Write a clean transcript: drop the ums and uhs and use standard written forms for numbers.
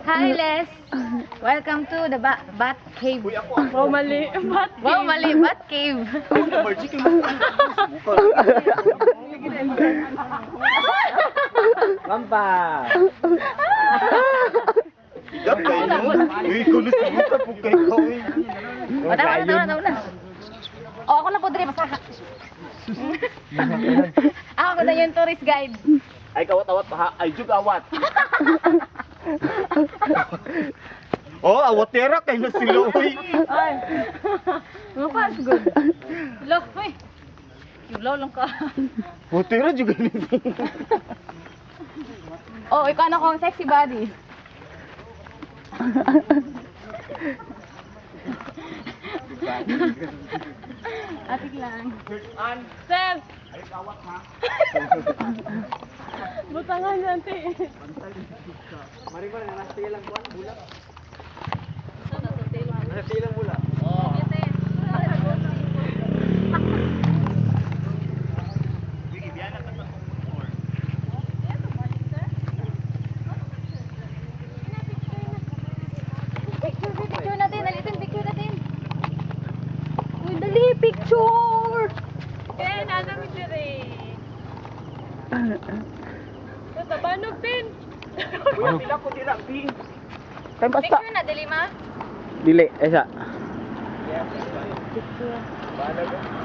Hi, Les. Welcome to the Bat Cave. Wow, mali. Bat Wow, mali. Bat Cave. Lampa. Yan kayo nun? Uy, kulis-kulis po kayo. Tawa na. O, ako na po diri masaka. Ako na yung tourist guide. Ay kawat-awat pa ha. Ay jug awat. Oh, awatera kayo na sila, uy. Ay. Mukha is good. Lo, uy. Yulaw lang ka. Awatera juga nito. Oh, ikaw na kong sexy body. Atik lang. Sir! Butangan nanti. Mari ba na lang kuan bulan. Nasilang bulan. Oh. Picture natin. Alitin, picture natin. Uy, dali, picture! Eh, nanamit na rin. Sa tabanog din. Kuya pila ko dira ping. Picture na, dali ma. Dili esa.